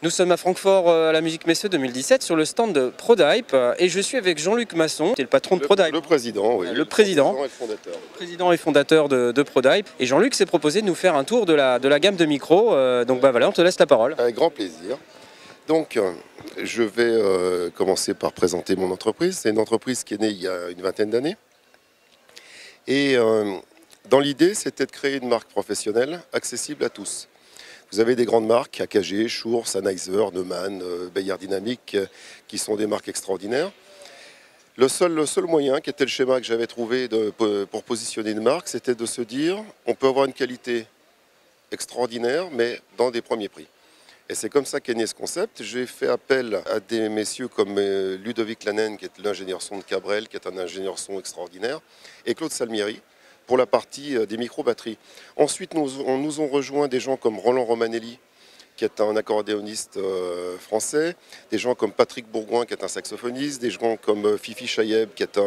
Nous sommes à Francfort à la Musique Messe 2017 sur le stand de Prodype et je suis avec Jean-Luc Masson, qui est le patron de Prodype. Le président, oui. Le président et le fondateur. Président et fondateur de Prodype. Et Jean-Luc s'est proposé de nous faire un tour de la gamme de micros. Donc bah voilà, on te laisse la parole. Avec grand plaisir. Donc, je vais commencer par présenter mon entreprise. C'est une entreprise qui est née il y a une vingtaine d'années. Et dans l'idée, c'était de créer une marque professionnelle accessible à tous. Vous avez des grandes marques, AKG, Shure, Sennheiser, Neumann, Beyer Dynamic, qui sont des marques extraordinaires. Le seul moyen, qui était le schéma que j'avais trouvé pour positionner une marque, c'était de se dire on peut avoir une qualité extraordinaire, mais dans des premiers prix. Et c'est comme ça qu'est né ce concept. J'ai fait appel à des messieurs comme Ludovic Lanen, qui est l'ingénieur son de Cabrel, qui est un ingénieur son extraordinaire, et Claude Salmieri, pour la partie des micro-batteries. Ensuite, nous ont rejoint des gens comme Roland Romanelli, qui est un accordéoniste français, des gens comme Patrick Bourgoin, qui est un saxophoniste, des gens comme Fifi Chayeb, qui est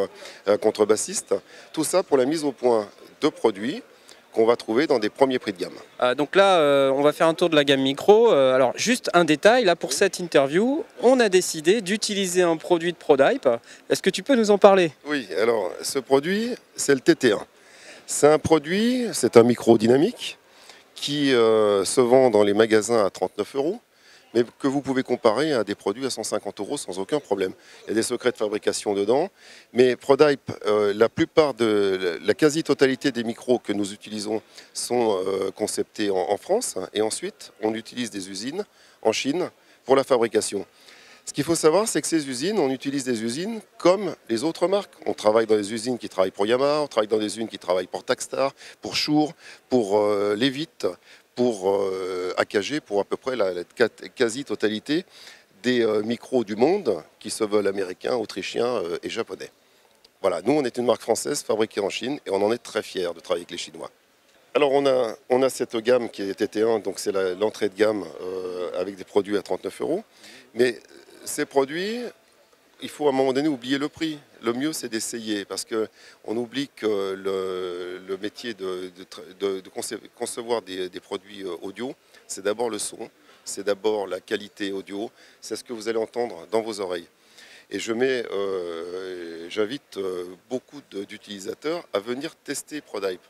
un contrebassiste. Tout ça pour la mise au point de produits qu'on va trouver dans des premiers prix de gamme. Donc là, on va faire un tour de la gamme micro. Alors, juste un détail, là, pour cette interview, on a décidé d'utiliser un produit de Prodype. Est-ce que tu peux nous en parler? Oui, alors, ce produit, c'est le TT1. C'est un produit, c'est un micro dynamique qui se vend dans les magasins à 39 €, mais que vous pouvez comparer à des produits à 150 € sans aucun problème. Il y a des secrets de fabrication dedans, mais Prodype, la quasi-totalité des micros que nous utilisons sont conceptés en France, et ensuite on utilise des usines en Chine pour la fabrication. Ce qu'il faut savoir, c'est que ces usines, on utilise des usines comme les autres marques. On travaille dans des usines qui travaillent pour Yamaha, on travaille dans des usines qui travaillent pour Takstar, pour Shure, pour Levitt, pour AKG, pour à peu près la quasi-totalité des micros du monde qui se veulent américains, autrichiens et japonais. Voilà, nous on est une marque française fabriquée en Chine et on en est très fiers de travailler avec les Chinois. Alors on a cette gamme qui est TT1, donc c'est l'entrée de gamme avec des produits à 39 €. Mais ces produits, il faut à un moment donné oublier le prix. Le mieux, c'est d'essayer, parce qu'on oublie que le métier de concevoir des produits audio, c'est d'abord le son, c'est d'abord la qualité audio, c'est ce que vous allez entendre dans vos oreilles. Et j'invite beaucoup d'utilisateurs à venir tester Prodype.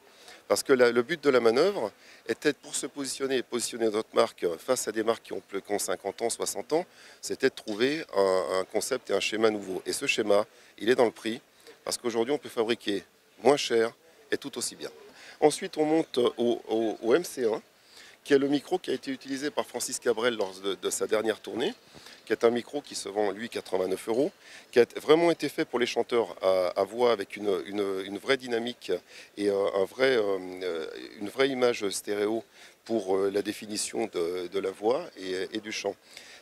Parce que le but de la manœuvre était pour se positionner notre marque face à des marques qui ont 50 ans, 60 ans, c'était de trouver un concept et un schéma nouveau. Et ce schéma, il est dans le prix, parce qu'aujourd'hui on peut fabriquer moins cher et tout aussi bien. Ensuite on monte au MC1, qui est le micro qui a été utilisé par Francis Cabrel lors de sa dernière tournée, qui est un micro qui se vend, lui, 89 €, qui a vraiment été fait pour les chanteurs à voix avec une vraie dynamique et une vraie image stéréo pour la définition de la voix et du chant.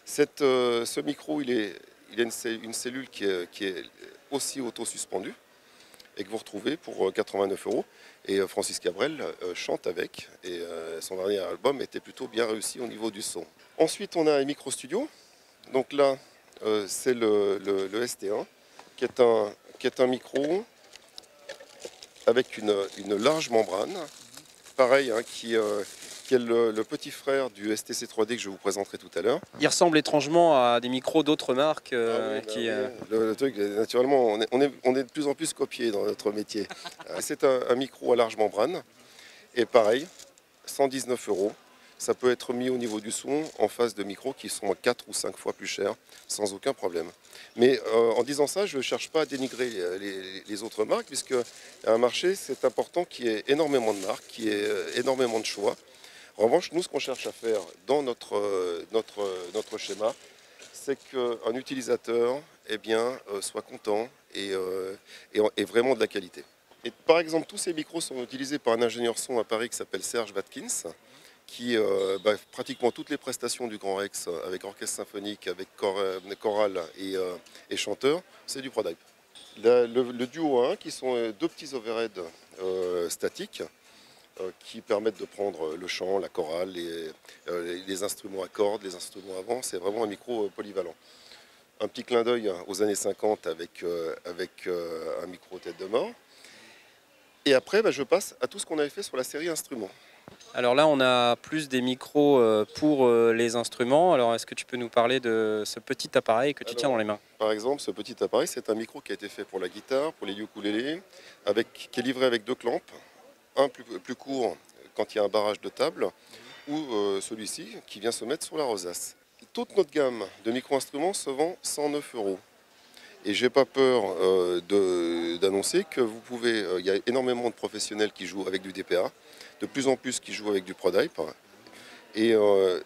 Ce micro, il a une cellule qui est aussi auto-suspendue et que vous retrouvez pour 89 €. Et Francis Cabrel chante avec, et son dernier album était plutôt bien réussi au niveau du son. Ensuite, on a un micro studio. Donc là, c'est le ST1, qui est un micro avec une large membrane, pareil, hein, qui est le petit frère du STC 3D que je vous présenterai tout à l'heure. Il ressemble étrangement à des micros d'autres marques. Le truc, naturellement, on est de plus en plus copié dans notre métier. C'est un micro à large membrane, et pareil, 119 €. Ça peut être mis au niveau du son en face de micros qui sont 4 ou 5 fois plus chers, sans aucun problème. Mais en disant ça, je ne cherche pas à dénigrer les autres marques, puisque un marché, c'est important qu'il y ait énormément de marques, qu'il y ait énormément de choix. En revanche, nous, ce qu'on cherche à faire dans notre schéma, c'est qu'un utilisateur soit content et vraiment de la qualité. Et par exemple, tous ces micros sont utilisés par un ingénieur son à Paris qui s'appelle Serge Watkins, qui pratiquement toutes les prestations du Grand Rex avec orchestre symphonique, avec chorale et chanteur, c'est du Prodype. Le duo 1, qui sont deux petits overheads statiques qui permettent de prendre le chant, la chorale, les instruments à cordes, les instruments à vent. C'est vraiment un micro polyvalent. Un petit clin d'œil aux années 50 avec un micro tête de mort. Et après, je passe à tout ce qu'on avait fait sur la série instruments. Alors là, on a plus des micros pour les instruments. Alors, est-ce que tu peux nous parler de ce petit appareil que tu tiens dans les mains? Par exemple, ce petit appareil, c'est un micro qui a été fait pour la guitare, pour les ukulélés, qui est livré avec 2 clampes, un plus court quand il y a un barrage de table, ou celui-ci qui vient se mettre sur la rosace. Toute notre gamme de micro-instruments se vend 109 €. Et j'ai pas peur d'annoncer que vous pouvez, il y a énormément de professionnels qui jouent avec du DPA, de plus en plus qui jouent avec du ProDype. Et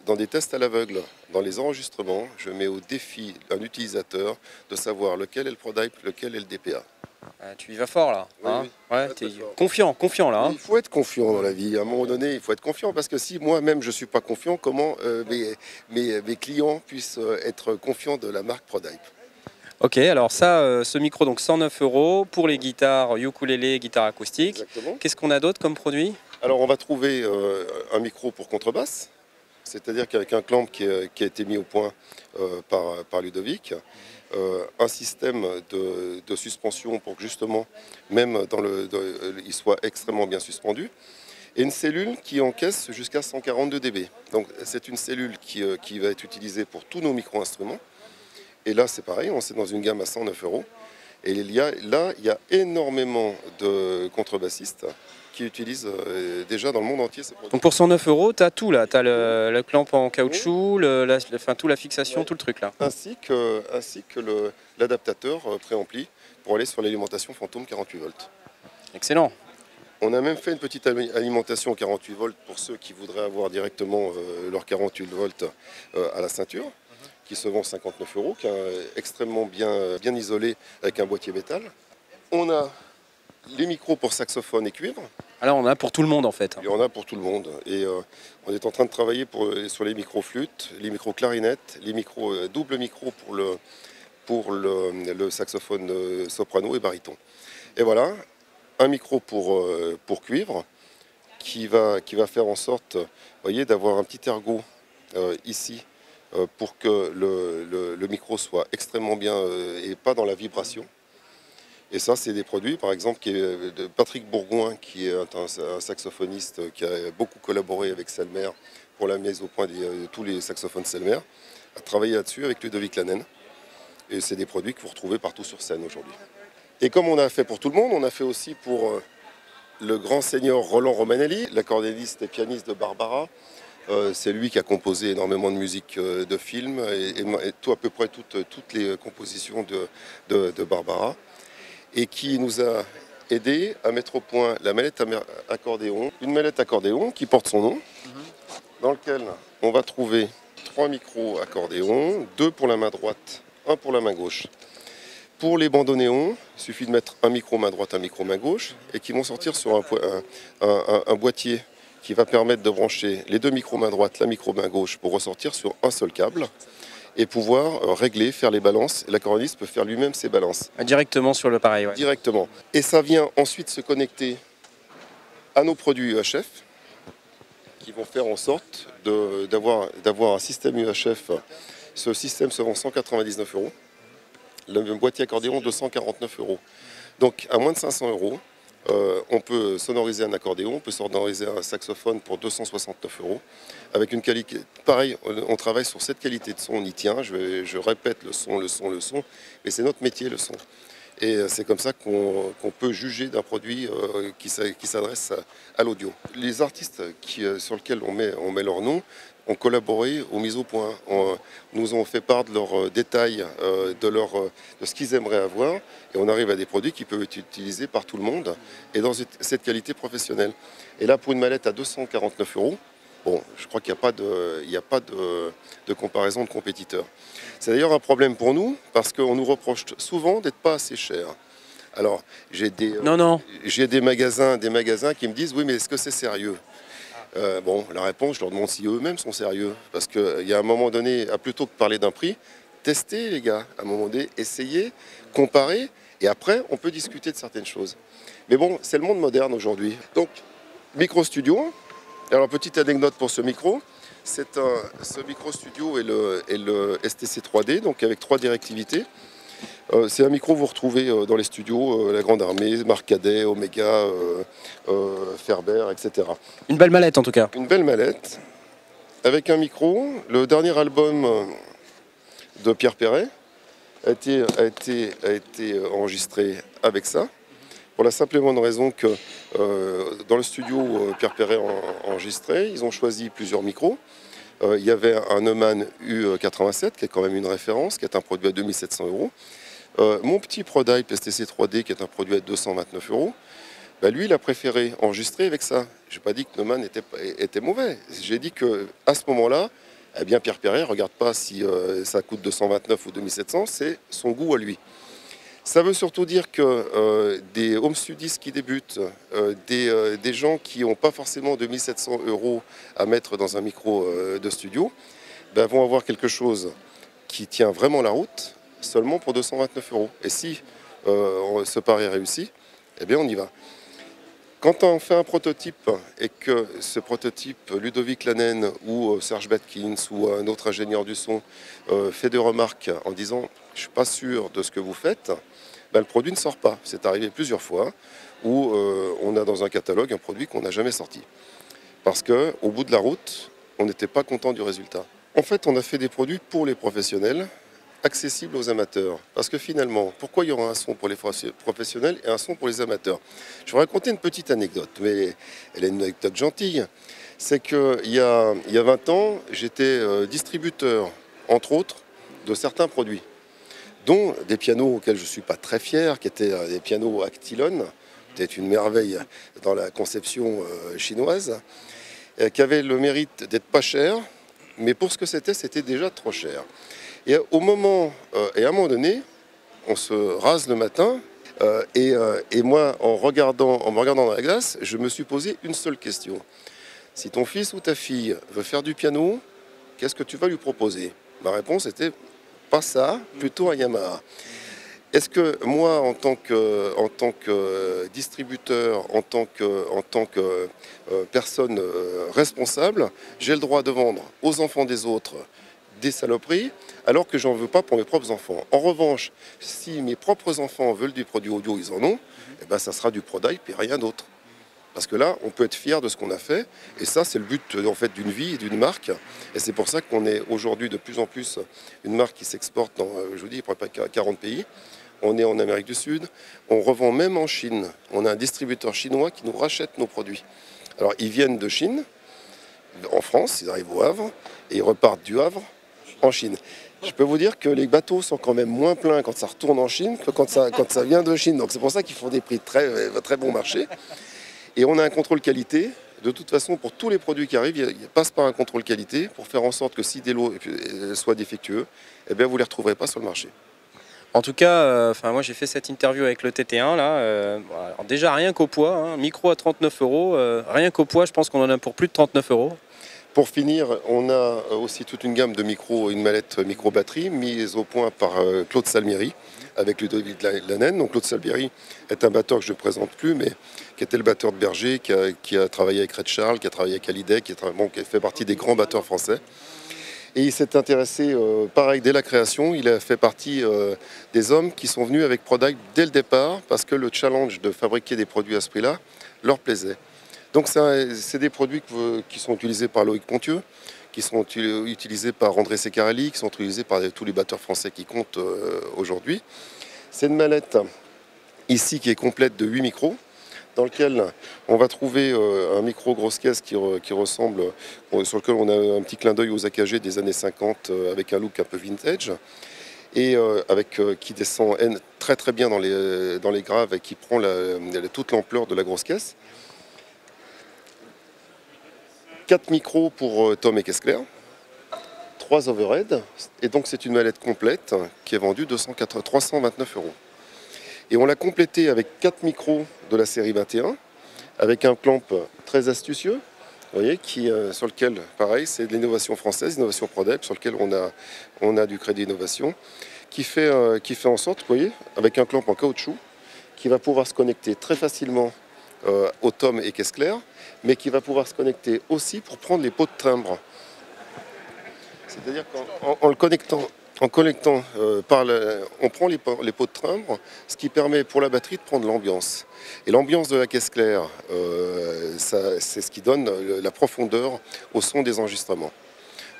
dans des tests à l'aveugle, dans les enregistrements, je mets au défi un utilisateur de savoir lequel est le ProDype, lequel est le DPA. Tu y vas fort là, hein? Oui, Ouais, t'es confiant là, hein? Il faut être confiant dans la vie. À un moment donné, il faut être confiant parce que si moi-même je ne suis pas confiant, comment mes clients puissent être confiants de la marque ProDype? Ok, alors ça, ce micro, donc 109 € pour les guitares ukulélé, guitare acoustique. Exactement. Qu'est-ce qu'on a d'autre comme produit? Alors on va trouver un micro pour contrebasse, c'est-à-dire qu'avec un clamp qui a été mis au point par Ludovic, un système de suspension pour que justement, même il soit extrêmement bien suspendu, et une cellule qui encaisse jusqu'à 142 dB. Donc c'est une cellule qui va être utilisée pour tous nos micro-instruments. Et là c'est pareil, on est dans une gamme à 109 €. Et il y a énormément de contrebassistes qui utilisent déjà dans le monde entier ces produits. Donc pour 109 €, tu as tout là, tu as le clamp en caoutchouc, tout la fixation, Ouais. tout le truc là. Ainsi que l'adaptateur préampli pour aller sur l'alimentation Phantom 48 volts. Excellent. On a même fait une petite alimentation 48 volts pour ceux qui voudraient avoir directement leur 48 volts à la ceinture, qui se vend 59 €, qui est extrêmement bien isolé avec un boîtier métal. On a les micros pour saxophone et cuivre. Alors on en a pour tout le monde en fait. Il y en a pour tout le monde. Et on est en train de travailler sur les micros flûtes, les micros clarinettes, les micros double micro pour le saxophone soprano et baryton. Et voilà, un micro pour cuivre qui va faire en sorte, voyez, d'avoir un petit ergot ici pour que le micro soit extrêmement bien et pas dans la vibration. Et ça, c'est des produits, par exemple, de Patrick Bourgoin, qui est un saxophoniste qui a beaucoup collaboré avec Selmer pour la mise au point de tous les saxophones Selmer, a travaillé là-dessus avec Ludovic Lanen. Et c'est des produits que vous retrouvez partout sur scène aujourd'hui. Et comme on a fait pour tout le monde, on a fait aussi pour le grand seigneur Roland Romanelli, l'accordéoniste et pianiste de Barbara. C'est lui qui a composé énormément de musique de films et à peu près toutes les compositions de Barbara, et qui nous a aidé à mettre au point la mallette accordéon, une mallette accordéon qui porte son nom, dans lequel on va trouver 3 micros accordéon, 2 pour la main droite, 1 pour la main gauche. Pour les bandoneons, il suffit de mettre un micro main droite, un micro main gauche, et qui vont sortir sur un boîtier qui va permettre de brancher les 2 micros main droite, la micro main gauche, pour ressortir sur un seul câble et pouvoir régler, faire les balances. L'accordéoniste peut faire lui-même ses balances. Directement sur l'appareil, ouais. Directement. Et ça vient ensuite se connecter à nos produits UHF qui vont faire en sorte d'avoir un système UHF. Ce système se vend 199 €. Le boîtier accordéon 249 €. Donc à moins de 500 €, on peut sonoriser un accordéon, on peut sonoriser un saxophone pour 269 € avec une qualité. Pareil, on travaille sur cette qualité de son, on y tient. Je répète le son, mais c'est notre métier, le son. Et c'est comme ça qu'on peut juger d'un produit qui s'adresse à l'audio. Les artistes sur lesquels on met leur nom ont collaboré aux mises au point, nous ont fait part de leurs détails, de ce qu'ils aimeraient avoir, et on arrive à des produits qui peuvent être utilisés par tout le monde et dans cette qualité professionnelle. Et là, pour une mallette à 249 €, bon, je crois qu'il n'y a pas de comparaison de compétiteurs. C'est d'ailleurs un problème pour nous, parce qu'on nous reproche souvent d'être pas assez cher. Alors, j'ai des magasins qui me disent « Oui, mais est-ce que c'est sérieux ?» Bon, la réponse, je leur demande si eux-mêmes sont sérieux. Parce qu'il y a un moment donné, plutôt que de parler d'un prix, testez les gars. À un moment donné, essayez, comparez, et après, on peut discuter de certaines choses. Mais bon, c'est le monde moderne aujourd'hui. Donc, micro studio. Alors, petite anecdote pour ce micro. Ce micro studio est le STC 3D, donc avec 3 directivités. C'est un micro que vous retrouvez dans les studios, la Grande Armée, Marc Cadet, Omega, Ferber, etc. Une belle mallette en tout cas. Une belle mallette avec un micro. Le dernier album de Pierre Perret a été enregistré avec ça, pour la simple et bonne raison que dans le studio Pierre Perret enregistré, ils ont choisi plusieurs micros. Il y avait un Neumann U87 qui est quand même une référence, qui est un produit à 2700 €. Mon petit ProDype STC 3D qui est un produit à 229 €. Bah lui, il a préféré enregistrer avec ça. Je n'ai pas dit que Neumann était mauvais. J'ai dit qu'à ce moment-là, eh bien Pierre Perret ne regarde pas si ça coûte 229 ou 2700, c'est son goût à lui. Ça veut surtout dire que des home studistes qui débutent, des gens qui n'ont pas forcément 2700 € à mettre dans un micro de studio, ben, vont avoir quelque chose qui tient vraiment la route seulement pour 229 €. Et si ce pari réussit, eh bien on y va. Quand on fait un prototype et que ce prototype, Ludovic Lanen ou Serge Batkins ou un autre ingénieur du son fait des remarques en disant « je ne suis pas sûr de ce que vous faites », ben, le produit ne sort pas. C'est arrivé plusieurs fois où on a dans un catalogue un produit qu'on n'a jamais sorti. Parce qu'au bout de la route, on n'était pas content du résultat. En fait, on a fait des produits pour les professionnels, accessible aux amateurs. Parce que finalement, pourquoi il y aura un son pour les professionnels et un son pour les amateurs? Je vais raconter une petite anecdote, mais elle est une anecdote gentille. C'est qu'il y a 20 ans, j'étais distributeur, entre autres, de certains produits, dont des pianos auxquels je ne suis pas très fier, qui étaient des pianos Actilon, peut-être une merveille dans la conception chinoise, qui avaient le mérite d'être pas chers, mais pour ce que c'était déjà trop cher. Et à un moment donné, on se rase le matin et moi, en me regardant dans la glace, je me suis posé une seule question. Si ton fils ou ta fille veut faire du piano, qu'est-ce que tu vas lui proposer? Ma réponse était pas ça, plutôt un Yamaha. Est-ce que moi, en tant que distributeur, en tant que personne responsable, j'ai le droit de vendre aux enfants des autres des saloperies, alors que j'en veux pas pour mes propres enfants. En revanche, si mes propres enfants veulent du produit audio, ils en ont, eh ben ça sera du ProDype et rien d'autre. Parce que là, on peut être fier de ce qu'on a fait, et ça, c'est le but en fait d'une vie et d'une marque. Et c'est pour ça qu'on est aujourd'hui de plus en plus une marque qui s'exporte dans, je vous dis, à peu près 40 pays. On est en Amérique du Sud, on revend même en Chine. On a un distributeur chinois qui nous rachète nos produits. Alors, ils viennent de Chine, en France, ils arrivent au Havre, et ils repartent du Havre en Chine. Je peux vous dire que les bateaux sont quand même moins pleins quand ça retourne en Chine que quand ça vient de Chine. Donc c'est pour ça qu'ils font des prix très bon marché. Et on a un contrôle qualité. De toute façon, pour tous les produits qui arrivent, ils passent par un contrôle qualité pour faire en sorte que si des lots soient défectueux, eh bien vous ne les retrouverez pas sur le marché. En tout cas, moi j'ai fait cette interview avec le TT1 là. Alors déjà rien qu'au poids, hein, micro à 39 €, rien qu'au poids, je pense qu'on en a pour plus de 39 €. Pour finir, on a aussi toute une gamme de micros, une mallette micro-batterie mise au point par Claude Salmieri avec Ludovic Lanen. Donc Claude Salmieri est un batteur que je ne présente plus, mais qui était le batteur de Berger, qui a travaillé avec Red Charles, qui a travaillé avec Hallyday, qui fait partie des grands batteurs français. Et il s'est intéressé, pareil, dès la création, il a fait partie des hommes qui sont venus avec ProDype dès le départ, parce que le challenge de fabriquer des produits à ce prix-là leur plaisait. Donc c'est des produits qui sont utilisés par Loïc Pontieux, qui sont utilisés par André Secarelli, qui sont utilisés par tous les batteurs français qui comptent aujourd'hui. C'est une mallette ici qui est complète de 8 micros, dans lequel on va trouver un micro grosse caisse qui ressemble, sur lequel on a un petit clin d'œil aux AKG des années 50 avec un look un peu vintage, et qui descend très très bien dans les graves et qui prend toute l'ampleur de la grosse caisse. 4 micros pour Tom et Kessler, 3 overhead, et donc c'est une mallette complète qui est vendue 329 €. Et on l'a complété avec 4 micros de la série 21, avec un clamp très astucieux, vous voyez, sur lequel, pareil, c'est de l'innovation française, l'innovation ProDype, sur lequel on a du crédit innovation, qui fait en sorte, vous voyez, avec un clamp en caoutchouc, qui va pouvoir se connecter très facilement au Tom et Kessler, mais qui va pouvoir se connecter aussi pour prendre les pots de timbre. C'est-à-dire qu'en le connectant En collectant, on prend les pots de timbre, ce qui permet pour la batterie de prendre l'ambiance. Et l'ambiance de la caisse claire, c'est ce qui donne la profondeur au son des enregistrements.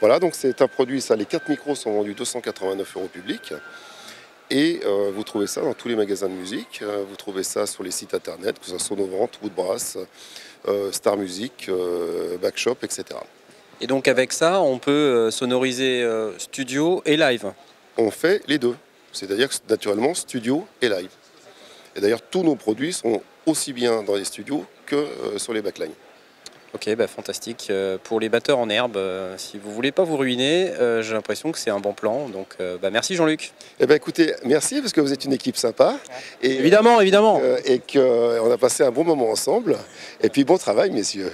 Voilà, donc c'est un produit, les 4 micros sont vendus 289 € public. Et vous trouvez ça dans tous les magasins de musique, vous trouvez ça sur les sites internet, que ce soit Sonovente, Woodbrass, Star Music, Backshop, etc. Et donc avec ça, on peut sonoriser studio et live. On fait les deux, c'est-à-dire que naturellement studio et live. Et d'ailleurs tous nos produits sont aussi bien dans les studios que sur les backlines. Ok, bah fantastique. Pour les batteurs en herbe, si vous voulez pas vous ruiner, j'ai l'impression que c'est un bon plan. Donc bah merci Jean-Luc. Eh bien écoutez, merci parce que vous êtes une équipe sympa. Et, évidemment, évidemment. Et qu'on a passé un bon moment ensemble. Et puis bon travail messieurs.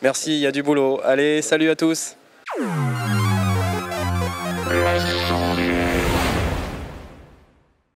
Merci, il y a du boulot. Allez, salut à tous.